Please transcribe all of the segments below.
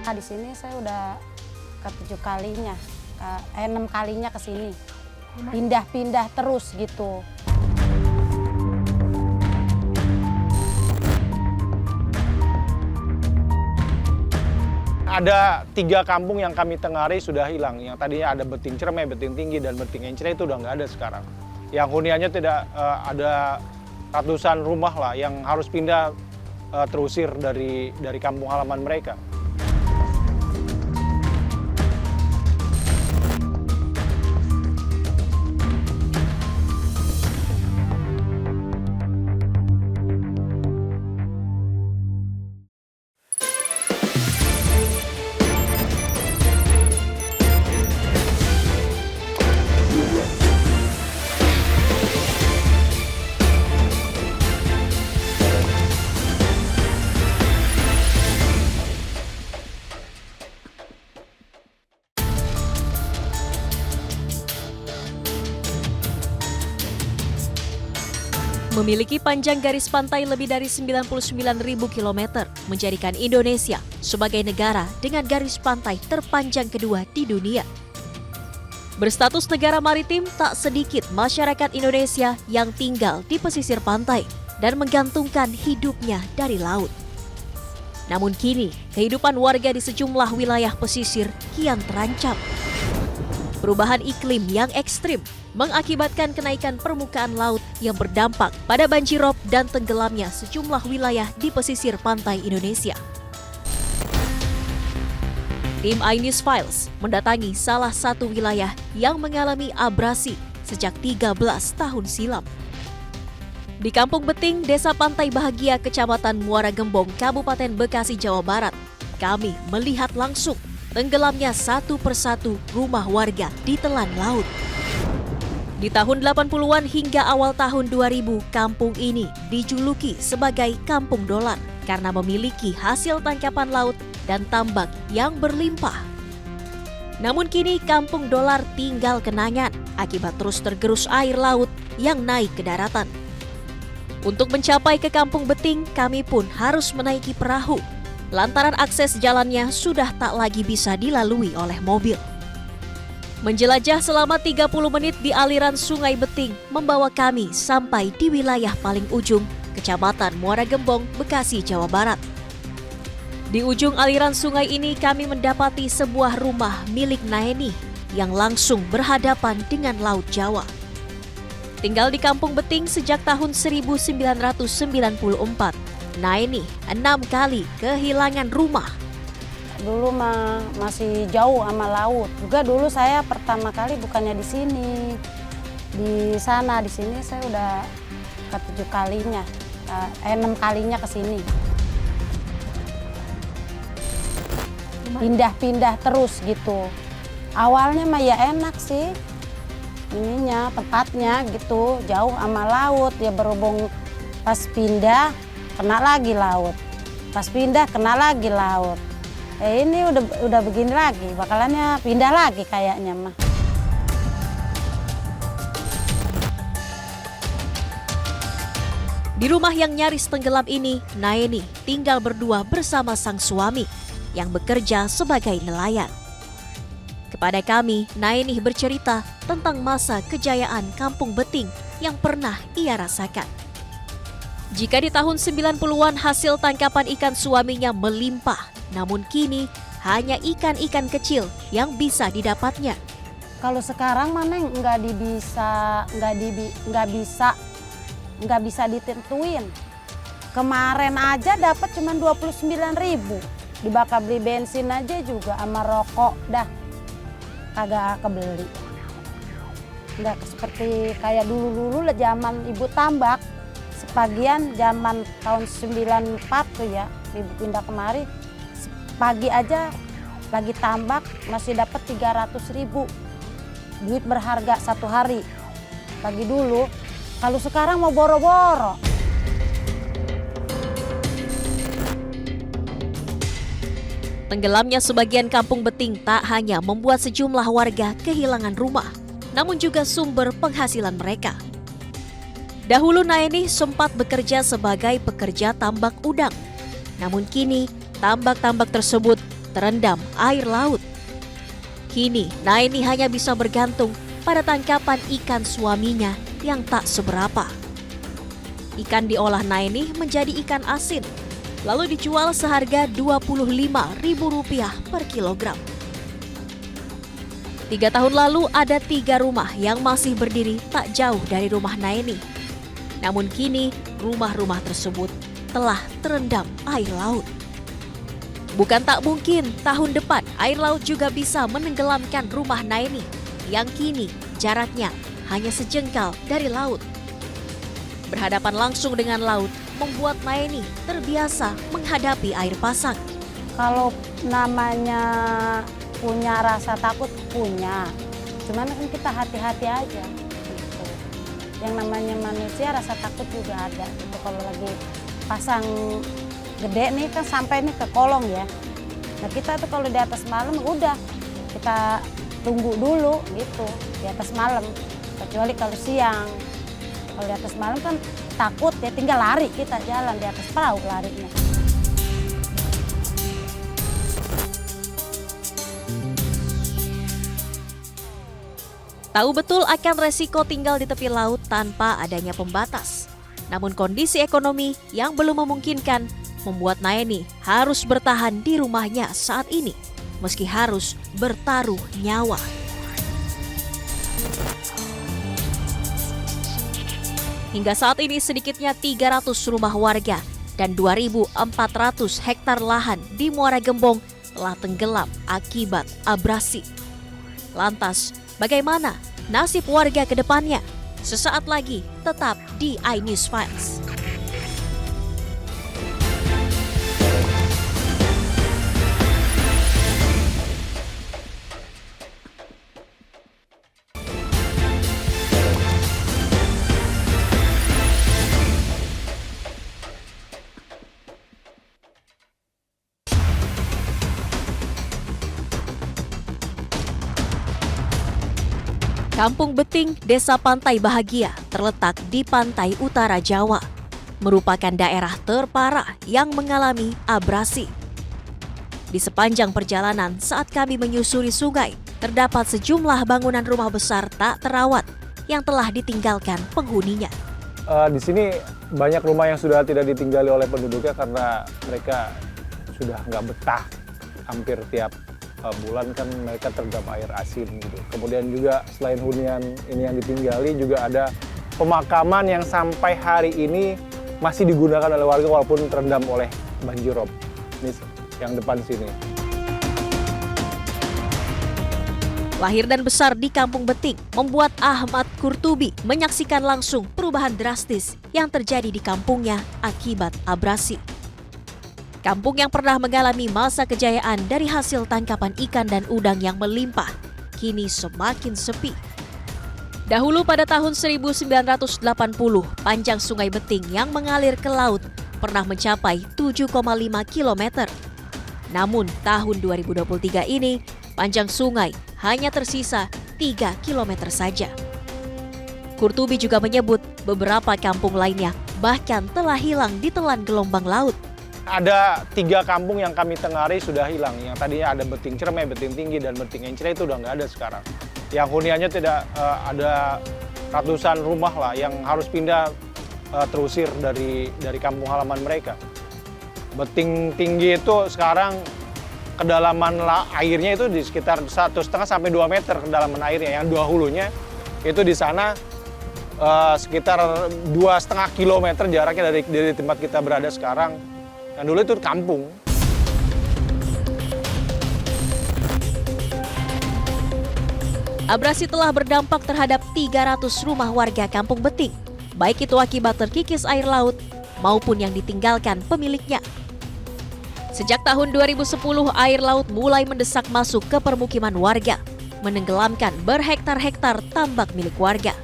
Kak, di sini saya udah ke-7 kalinya, 6 kalinya ke sini. Pindah-pindah terus gitu. Ada 3 kampung yang kami tengari sudah hilang. Yang tadinya ada Beting Cermai, Beting Tinggi, dan Beting Encre itu udah nggak ada sekarang. Yang huniannya tidak ada ratusan rumah lah yang harus pindah terusir dari kampung halaman mereka. Memiliki panjang garis pantai lebih dari 99.000 km, menjadikan Indonesia sebagai negara dengan garis pantai terpanjang kedua di dunia. Berstatus negara maritim, tak sedikit masyarakat Indonesia yang tinggal di pesisir pantai dan menggantungkan hidupnya dari laut. Namun kini, kehidupan warga di sejumlah wilayah pesisir kian terancam. Perubahan iklim yang ekstrim mengakibatkan kenaikan permukaan laut yang berdampak pada banjirop dan tenggelamnya sejumlah wilayah di pesisir pantai Indonesia. Tim iNews Files mendatangi salah satu wilayah yang mengalami abrasi sejak 13 tahun silam. Di Kampung Beting, Desa Pantai Bahagia, Kecamatan Muara Gembong, Kabupaten Bekasi, Jawa Barat, kami melihat langsung tenggelamnya satu persatu rumah warga di telan laut. Di tahun 80-an hingga awal tahun 2000, kampung ini dijuluki sebagai Kampung Dolar karena memiliki hasil tangkapan laut dan tambak yang berlimpah. Namun kini Kampung Dolar tinggal kenangan akibat terus tergerus air laut yang naik ke daratan. Untuk mencapai ke Kampung Beting, kami pun harus menaiki perahu lantaran akses jalannya sudah tak lagi bisa dilalui oleh mobil. Menjelajah selama 30 menit di aliran Sungai Beting membawa kami sampai di wilayah paling ujung, Kecamatan Muara Gembong, Bekasi, Jawa Barat. Di ujung aliran sungai ini kami mendapati sebuah rumah milik Naeni yang langsung berhadapan dengan Laut Jawa. Tinggal di Kampung Beting sejak tahun 1994, Naeni 6 kali kehilangan rumah. Dulu mah masih jauh sama laut. Juga dulu saya pertama kali bukannya di sini. Di sana, di sini saya udah ke-7 kalinya. 6 kalinya ke sini. Pindah-pindah terus gitu. Awalnya mah ya enak sih. Ininya, tempatnya gitu, jauh sama laut. Ya berhubung pas pindah kena lagi laut. Pas pindah kena lagi laut. Ini udah begini lagi, bakalannya pindah lagi kayaknya mah. Di rumah yang nyaris tenggelam ini, Naeni tinggal berdua bersama sang suami yang bekerja sebagai nelayan. Kepada kami, Naeni bercerita tentang masa kejayaan Kampung Beting yang pernah ia rasakan. Jika di tahun 90-an hasil tangkapan ikan suaminya melimpah, namun kini hanya ikan-ikan kecil yang bisa didapatnya. Kalau sekarang mana nggak bisa ditentuin. Kemarin aja dapat cuma 29.000. Dibakar beli bensin aja juga sama rokok dah kagak kebeli. Nggak seperti kayak dulu lah zaman ibu tambak. Sebagian zaman tahun 94 tuh ya, ibu pindah kemari. Pagi aja lagi tambak masih dapat 300.000. Duit berharga satu hari. Pagi dulu, kalau sekarang mau boro-boro. Tenggelamnya sebagian Kampung Beting tak hanya membuat sejumlah warga kehilangan rumah, namun juga sumber penghasilan mereka. Dahulu Naeni sempat bekerja sebagai pekerja tambak udang. Namun kini tambak-tambak tersebut terendam air laut. Kini, Naeni hanya bisa bergantung pada tangkapan ikan suaminya yang tak seberapa. Ikan diolah Naeni menjadi ikan asin, lalu dijual seharga Rp25.000 per kilogram. 3 tahun lalu ada 3 rumah yang masih berdiri tak jauh dari rumah Naeni. Namun kini rumah-rumah tersebut telah terendam air laut. Bukan tak mungkin tahun depan air laut juga bisa menenggelamkan rumah Naeni yang kini jaraknya hanya sejengkal dari laut. Berhadapan langsung dengan laut membuat Naeni terbiasa menghadapi air pasang. Kalau namanya punya rasa takut, punya. Cuman kan kita hati-hati aja gitu. Yang namanya manusia rasa takut juga ada. Gitu. Kalau lagi pasang gede nih kan sampai nih ke kolong ya. Nah kita tuh kalau di atas malam udah kita tunggu dulu gitu di atas malam. Kecuali kalau siang. Kalau di atas malam kan takut ya, tinggal lari kita jalan di atas perahu larinya. Tahu betul akan resiko tinggal di tepi laut tanpa adanya pembatas. Namun kondisi ekonomi yang belum memungkinkan membuat Naeni harus bertahan di rumahnya saat ini, meski harus bertaruh nyawa. Hingga saat ini sedikitnya 300 rumah warga dan 2.400 hektar lahan di Muara Gembong telah tenggelam akibat abrasi. Lantas, bagaimana nasib warga ke depannya? Sesaat lagi tetap di iNews Files. Kampung Beting, Desa Pantai Bahagia, terletak di pantai utara Jawa. Merupakan daerah terparah yang mengalami abrasi. Di sepanjang perjalanan saat kami menyusuri sungai, terdapat sejumlah bangunan rumah besar tak terawat yang telah ditinggalkan penghuninya. Di sini banyak rumah yang sudah tidak ditinggali oleh penduduknya karena mereka sudah nggak betah. Hampir tiap bulan kan mereka terendam air asin gitu. Kemudian juga selain hunian ini yang ditinggali juga ada pemakaman yang sampai hari ini masih digunakan oleh warga walaupun terendam oleh banjir rob. Ini yang depan sini. Lahir dan besar di Kampung Beting membuat Ahmad Kurtubi menyaksikan langsung perubahan drastis yang terjadi di kampungnya akibat abrasi. Kampung yang pernah mengalami masa kejayaan dari hasil tangkapan ikan dan udang yang melimpah, kini semakin sepi. Dahulu pada tahun 1980, panjang Sungai Beting yang mengalir ke laut pernah mencapai 7,5 km. Namun tahun 2023 ini, panjang sungai hanya tersisa 3 km saja. Kurtubi juga menyebut beberapa kampung lainnya bahkan telah hilang ditelan gelombang laut. Ada 3 kampung yang kami tengari sudah hilang. Yang tadinya ada Beting Cermai, Beting Tinggi, dan Beting Encrei itu udah nggak ada sekarang. Yang huniannya tidak ada ratusan rumah lah yang harus pindah terusir dari kampung halaman mereka. Beting Tinggi itu sekarang kedalaman airnya itu di sekitar 1,5 sampai 2 meter kedalaman airnya. Yang 2 hulunya itu di sana sekitar 2,5 kilometer jaraknya dari tempat kita berada sekarang. Dan dulu itu kampung. Abrasi telah berdampak terhadap 300 rumah warga Kampung Beting, baik itu akibat terkikis air laut maupun yang ditinggalkan pemiliknya. Sejak tahun 2010, air laut mulai mendesak masuk ke permukiman warga, menenggelamkan berhektar-hektar tambak milik warga.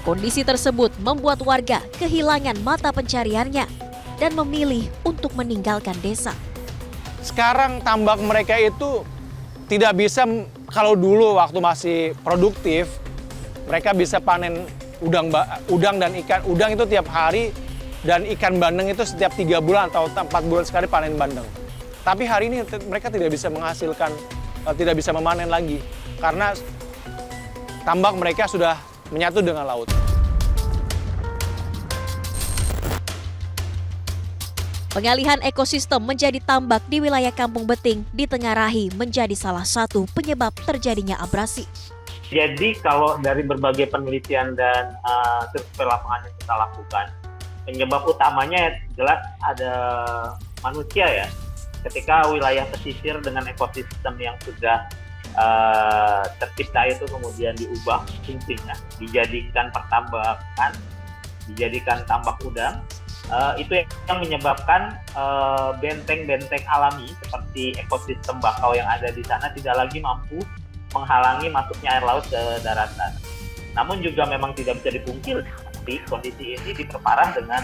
Kondisi tersebut membuat warga kehilangan mata pencariannya dan memilih untuk meninggalkan desa. Sekarang tambak mereka itu tidak bisa, kalau dulu waktu masih produktif, mereka bisa panen udang dan ikan. Udang itu tiap hari dan ikan bandeng itu setiap 3 bulan atau 4 bulan sekali panen bandeng. Tapi hari ini mereka tidak bisa menghasilkan, tidak bisa memanen lagi karena tambak mereka sudah menyatu dengan laut. Pengalihan ekosistem menjadi tambak di wilayah Kampung Beting ditengarai menjadi salah satu penyebab terjadinya abrasi. Jadi kalau dari berbagai penelitian dan survei lapangan yang kita lakukan, penyebab utamanya jelas ada manusia ya. Ketika wilayah pesisir dengan ekosistem yang sudah tercipta itu kemudian diubah fungsinya, dijadikan pertambakan, dijadikan tambak udang, itu yang menyebabkan benteng-benteng alami seperti ekosistem bakau yang ada di sana tidak lagi mampu menghalangi masuknya air laut ke daratan. Namun juga memang tidak bisa dipungkiri, kondisi ini diperparah dengan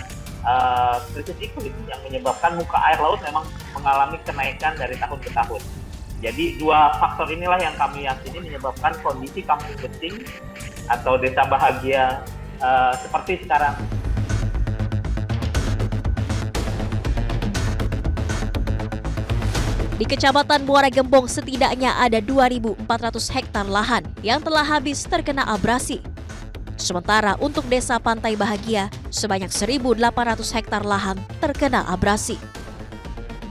krisis iklim yang menyebabkan muka air laut memang mengalami kenaikan dari tahun ke tahun. Jadi dua faktor inilah yang kami yakini menyebabkan kondisi Kampung Beting atau Desa Bahagia seperti sekarang. Di Kecamatan Muara Gembong setidaknya ada 2.400 hektar lahan yang telah habis terkena abrasi. Sementara untuk Desa Pantai Bahagia, sebanyak 1.800 hektar lahan terkena abrasi.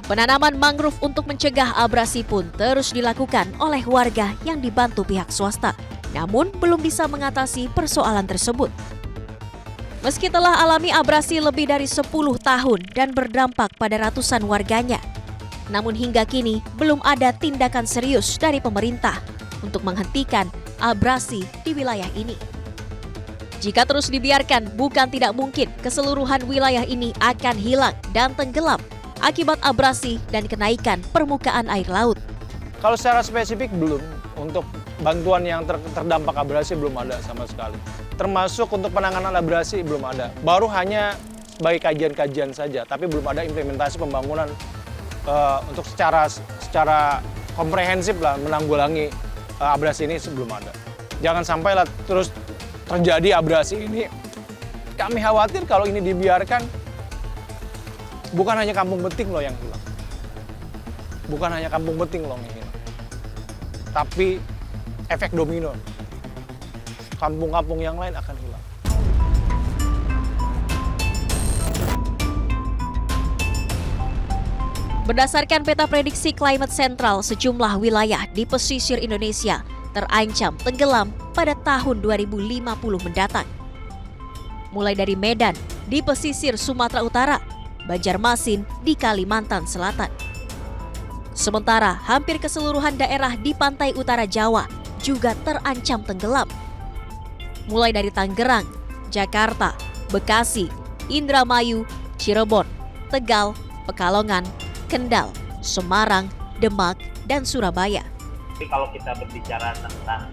Penanaman mangrove untuk mencegah abrasi pun terus dilakukan oleh warga yang dibantu pihak swasta, namun belum bisa mengatasi persoalan tersebut. Meski telah alami abrasi lebih dari 10 tahun dan berdampak pada ratusan warganya, namun hingga kini belum ada tindakan serius dari pemerintah untuk menghentikan abrasi di wilayah ini. Jika terus dibiarkan, bukan tidak mungkin keseluruhan wilayah ini akan hilang dan tenggelam akibat abrasi dan kenaikan permukaan air laut. Kalau secara spesifik belum, untuk bantuan yang terdampak abrasi belum ada sama sekali. Termasuk untuk penanganan abrasi belum ada. Baru hanya sebagai kajian-kajian saja, tapi belum ada implementasi pembangunan untuk secara komprehensif lah menanggulangi abrasi ini sebelum ada. Jangan sampailah terus terjadi abrasi ini. Kami khawatir kalau ini dibiarkan, bukan hanya Kampung Beting loh yang hilang. Bukan hanya Kampung Beting loh yang hilang. Tapi efek domino. Kampung-kampung yang lain akan hilang. Berdasarkan peta prediksi Climate Central, sejumlah wilayah di pesisir Indonesia terancam tenggelam pada tahun 2050 mendatang. Mulai dari Medan di pesisir Sumatera Utara, Banjarmasin di Kalimantan Selatan. Sementara hampir keseluruhan daerah di pantai utara Jawa juga terancam tenggelam. Mulai dari Tangerang, Jakarta, Bekasi, Indramayu, Cirebon, Tegal, Pekalongan, Kendal, Semarang, Demak, dan Surabaya. Tapi kalau kita berbicara tentang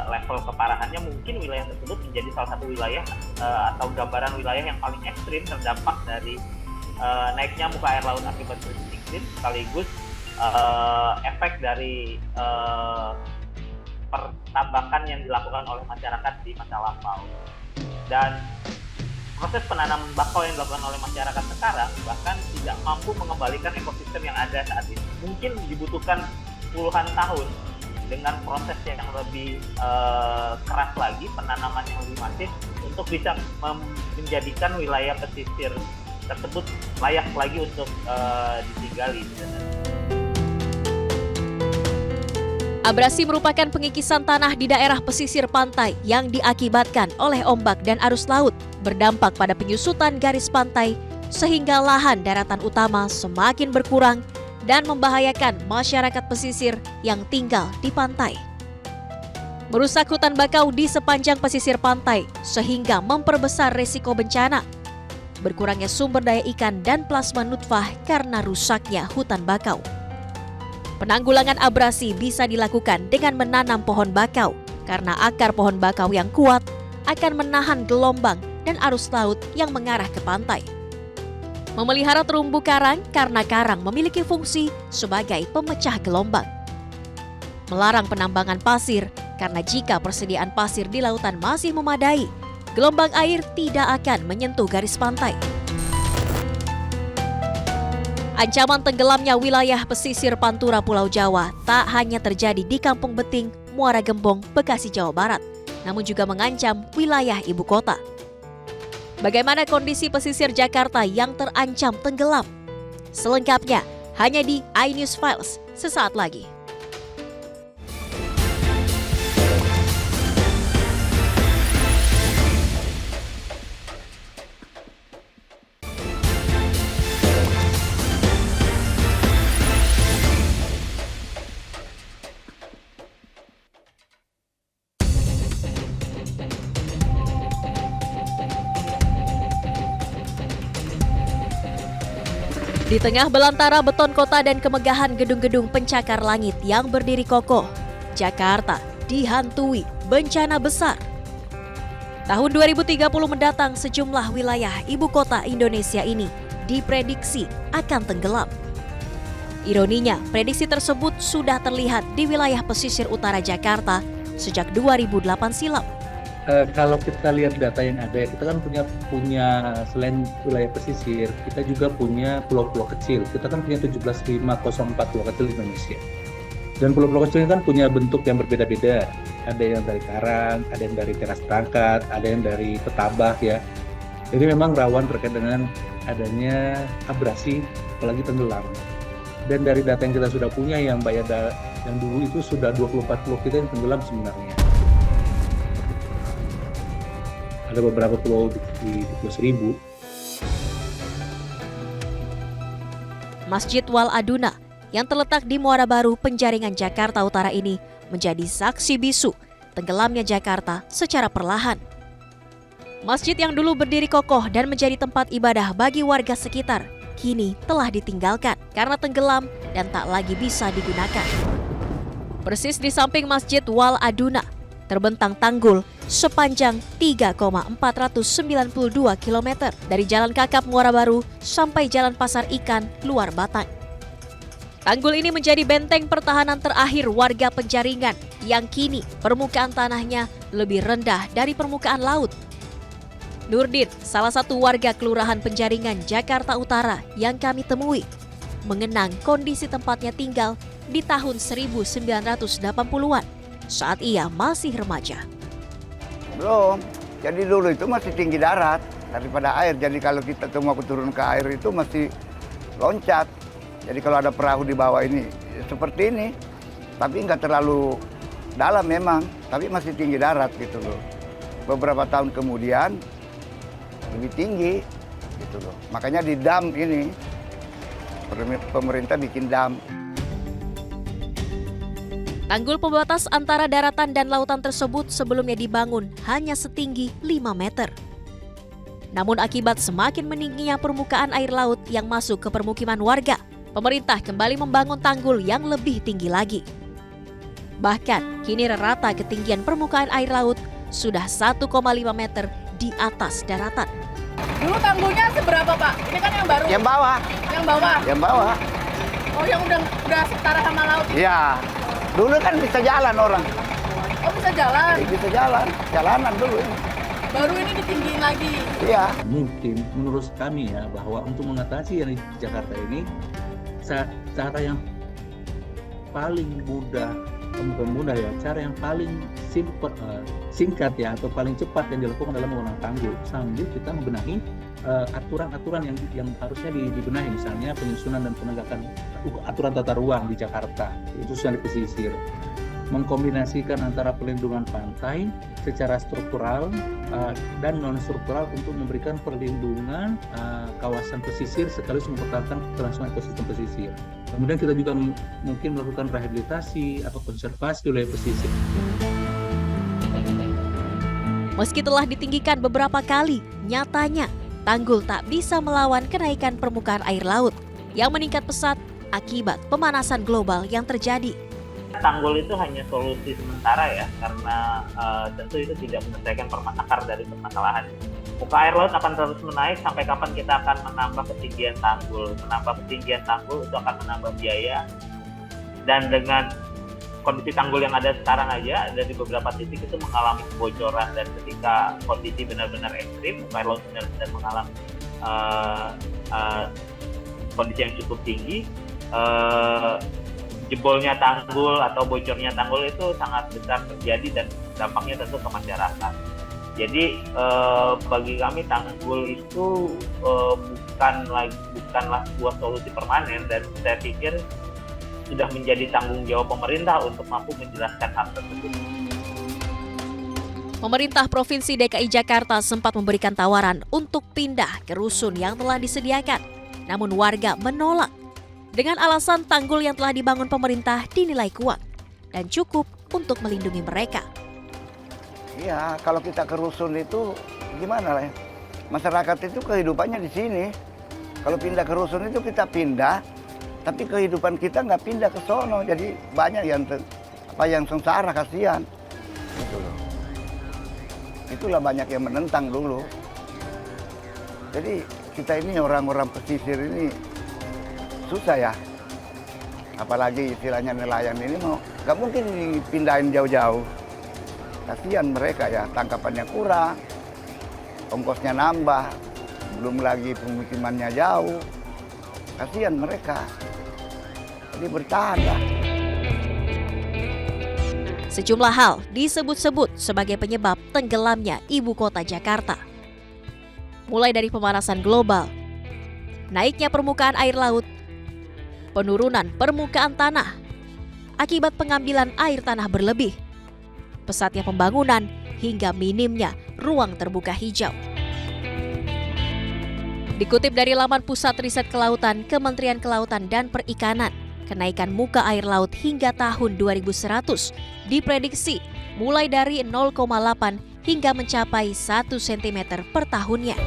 level keparahannya, mungkin wilayah tersebut menjadi salah satu wilayah atau gambaran wilayah yang paling ekstrim terdampak dari naiknya muka air laut akibat krisis iklim, sekaligus efek dari pertambakan yang dilakukan oleh masyarakat di masa lampau. Dan proses penanaman bakau yang dilakukan oleh masyarakat sekarang bahkan tidak mampu mengembalikan ekosistem yang ada saat ini. Mungkin dibutuhkan puluhan tahun dengan proses yang lebih keras lagi, penanaman yang lebih masif untuk bisa menjadikan wilayah pesisir tersebut layak lagi untuk ditinggali. Abrasi merupakan pengikisan tanah di daerah pesisir pantai yang diakibatkan oleh ombak dan arus laut, berdampak pada penyusutan garis pantai sehingga lahan daratan utama semakin berkurang dan membahayakan masyarakat pesisir yang tinggal di pantai. Merusak hutan bakau di sepanjang pesisir pantai sehingga memperbesar risiko bencana. Berkurangnya sumber daya ikan dan plasma nutfah karena rusaknya hutan bakau. Penanggulangan abrasi bisa dilakukan dengan menanam pohon bakau karena akar pohon bakau yang kuat akan menahan gelombang dan arus laut yang mengarah ke pantai. Memelihara terumbu karang karena karang memiliki fungsi sebagai pemecah gelombang. Melarang penambangan pasir karena jika persediaan pasir di lautan masih memadai, gelombang air tidak akan menyentuh garis pantai. Ancaman tenggelamnya wilayah pesisir Pantura Pulau Jawa tak hanya terjadi di Kampung Beting, Muara Gembong, Bekasi, Jawa Barat, namun juga mengancam wilayah ibu kota. Bagaimana kondisi pesisir Jakarta yang terancam tenggelam? Selengkapnya hanya di iNews Files sesaat lagi. Di tengah belantara beton kota dan kemegahan gedung-gedung pencakar langit yang berdiri kokoh, Jakarta dihantui bencana besar. Tahun 2030 mendatang sejumlah wilayah ibu kota Indonesia ini diprediksi akan tenggelam. Ironinya, prediksi tersebut sudah terlihat di wilayah pesisir utara Jakarta sejak 2008 silam. Kalau kita lihat data yang ada, kita kan punya selain wilayah pesisir, kita juga punya pulau-pulau kecil. Kita kan punya 17.504 pulau kecil di Indonesia. Dan pulau-pulau kecil ini kan punya bentuk yang berbeda-beda. Ada yang dari karang, ada yang dari teras perangkat, ada yang dari petabak ya. Jadi memang rawan terkait dengan adanya abrasi, apalagi tenggelam. Dan dari data yang kita sudah punya yang Mbak Yada, yang dulu itu sudah 24 pulau kita yang tenggelam sebenarnya. Ada beberapa pulau di Pulau Seribu. Masjid Wal Aduna yang terletak di Muara Baru, Penjaringan, Jakarta Utara ini menjadi saksi bisu tenggelamnya Jakarta secara perlahan. Masjid yang dulu berdiri kokoh dan menjadi tempat ibadah bagi warga sekitar, kini telah ditinggalkan karena tenggelam dan tak lagi bisa digunakan. Persis di samping Masjid Wal Aduna, terbentang tanggul sepanjang 3,492 km dari Jalan Kakap Muara Baru sampai Jalan Pasar Ikan Luar Batang. Tanggul ini menjadi benteng pertahanan terakhir warga Penjaringan yang kini permukaan tanahnya lebih rendah dari permukaan laut. Nurdin, salah satu warga Kelurahan Penjaringan, Jakarta Utara yang kami temui, mengenang kondisi tempatnya tinggal di tahun 1980-an saat ia masih remaja. Belum, jadi dulu itu masih tinggi darat daripada air. Jadi kalau kita mau turun ke air itu masih loncat. Jadi kalau ada perahu di bawah ini, seperti ini. Tapi nggak terlalu dalam memang, tapi masih tinggi darat gitu loh. Beberapa tahun kemudian lebih tinggi gitu loh. Makanya di dam ini, pemerintah bikin dam. Tanggul pembatas antara daratan dan lautan tersebut sebelumnya dibangun hanya setinggi 5 meter. Namun akibat semakin meningginya permukaan air laut yang masuk ke permukiman warga, pemerintah kembali membangun tanggul yang lebih tinggi lagi. Bahkan kini rata ketinggian permukaan air laut sudah 1,5 meter di atas daratan. Dulu tanggulnya seberapa, Pak? Ini kan yang baru. Yang bawah. Yang bawah. Yang bawah. Oh, yang udah setara sama laut. Iya. Dulu kan bisa jalan orang. Oh, bisa jalan. Bisa jalan, jalanan dulu ini. Baru ini ditinggiin lagi. Iya. Mungkin menurut kami ya, bahwa untuk mengatasi yang di Jakarta ini, cara yang paling mudah, bukan mudah ya, cara yang paling singkat ya, atau paling cepat yang dilakukan adalah menggunakan tanggul sambil kita membenahi aturan-aturan yang harusnya dibenahi, misalnya penyusunan dan penegakan aturan tata ruang di Jakarta, khususnya di pesisir, mengkombinasikan antara pelindungan pantai secara struktural dan non struktural untuk memberikan perlindungan kawasan pesisir sekaligus mempertahankan kelangsungan ekosistem pesisir. Kemudian kita juga mungkin melakukan rehabilitasi atau konservasi wilayah pesisir. Meski telah ditinggikan beberapa kali, nyatanya tanggul tak bisa melawan kenaikan permukaan air laut yang meningkat pesat akibat pemanasan global yang terjadi. Tanggul itu hanya solusi sementara ya, karena tentu itu tidak menyelesaikan akar dari permasalahan. Muka air laut akan terus menaik sampai kapan kita akan menambah ketinggian tanggul. Menambah ketinggian tanggul itu akan menambah biaya. Dan dengan kondisi tanggul yang ada sekarang aja, ada di beberapa titik itu mengalami kebocoran, dan ketika kondisi benar-benar ekstrim, muka air laut benar-benar mengalami kondisi yang cukup tinggi, jebolnya tanggul atau bocornya tanggul itu sangat besar terjadi dan dampaknya tentu ke masyarakat. Jadi bagi kami tanggul itu bukanlah sebuah solusi permanen, dan saya pikir sudah menjadi tanggung jawab pemerintah untuk mampu menjelaskan hal tersebut. Pemerintah Provinsi DKI Jakarta sempat memberikan tawaran untuk pindah ke rusun yang telah disediakan. Namun warga menolak dengan alasan tanggul yang telah dibangun pemerintah dinilai kuat dan cukup untuk melindungi mereka. Iya, kalau kita ke rusun itu gimana lah ya? Masyarakat itu kehidupannya di sini. Kalau pindah ke rusun itu kita pindah, tapi kehidupan kita nggak pindah ke sono. Jadi banyak yang sengsara, kasihan. Gitu loh. Itulah banyak yang menentang dulu. Jadi kita ini orang-orang pesisir ini susah ya. Apalagi istilahnya nelayan ini nggak mungkin dipindahin jauh-jauh. Kasihan mereka ya, tangkapannya kurang, ongkosnya nambah, belum lagi pemukimannya jauh. Kasihan mereka. Jadi bertahan lah. Sejumlah hal disebut-sebut sebagai penyebab tenggelamnya ibu kota Jakarta. Mulai dari pemanasan global, naiknya permukaan air laut, penurunan permukaan tanah, akibat pengambilan air tanah berlebih, pesatnya pembangunan, hingga minimnya ruang terbuka hijau. Dikutip dari laman Pusat Riset Kelautan Kementerian Kelautan dan Perikanan, kenaikan muka air laut hingga tahun 2100 diprediksi mulai dari 0,8 hingga mencapai 1 cm per tahunnya.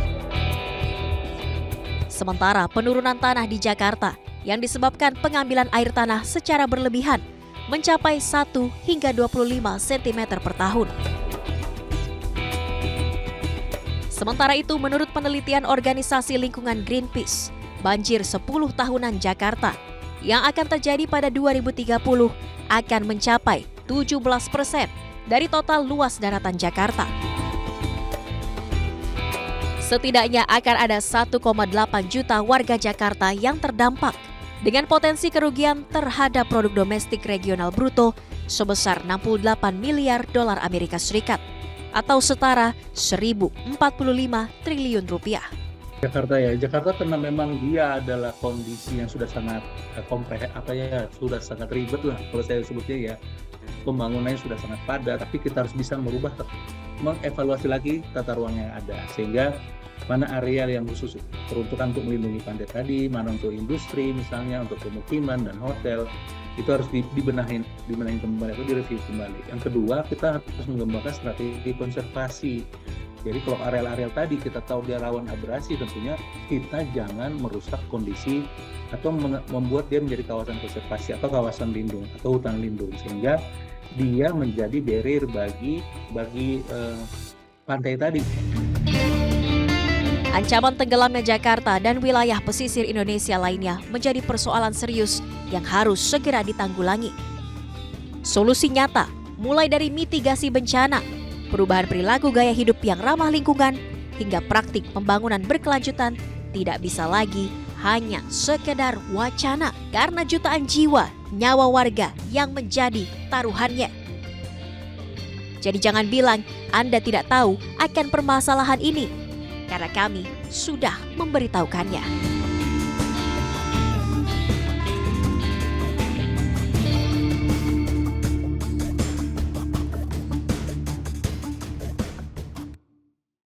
Sementara penurunan tanah di Jakarta yang disebabkan pengambilan air tanah secara berlebihan mencapai 1 hingga 25 cm per tahun. Sementara itu, menurut penelitian organisasi lingkungan Greenpeace, banjir 10 tahunan Jakarta yang akan terjadi pada 2030 akan mencapai 17% dari total luas daratan Jakarta. Setidaknya akan ada 1,8 juta warga Jakarta yang terdampak, dengan potensi kerugian terhadap produk domestik regional bruto sebesar 68 miliar dolar Amerika Serikat atau setara 1.045 triliun rupiah. Jakarta karena memang dia adalah kondisi yang sudah sangat sudah sangat ribet lah kalau saya sebutnya ya. Pembangunannya sudah sangat padat, tapi kita harus bisa mengevaluasi lagi tata ruang yang ada, sehingga mana area yang khusus peruntukan untuk melindungi pantai tadi, mana untuk industri misalnya, untuk pemukiman dan hotel, itu harus dibenahin kembali atau direview kembali. Yang kedua, kita harus mengembangkan strategi konservasi. Jadi kalau areal-areal tadi kita tahu dia rawan abrasi, tentunya kita jangan merusak kondisi atau membuat dia menjadi kawasan konservasi atau kawasan lindung atau hutan lindung, sehingga dia menjadi barrier bagi pantai tadi. Ancaman tenggelamnya Jakarta dan wilayah pesisir Indonesia lainnya menjadi persoalan serius yang harus segera ditanggulangi. Solusi nyata mulai dari mitigasi bencana, perubahan perilaku gaya hidup yang ramah lingkungan, hingga praktik pembangunan berkelanjutan tidak bisa lagi hanya sekedar wacana karena jutaan jiwa, nyawa warga yang menjadi taruhannya. Jadi jangan bilang Anda tidak tahu akan permasalahan ini, karena kami sudah memberitahukannya.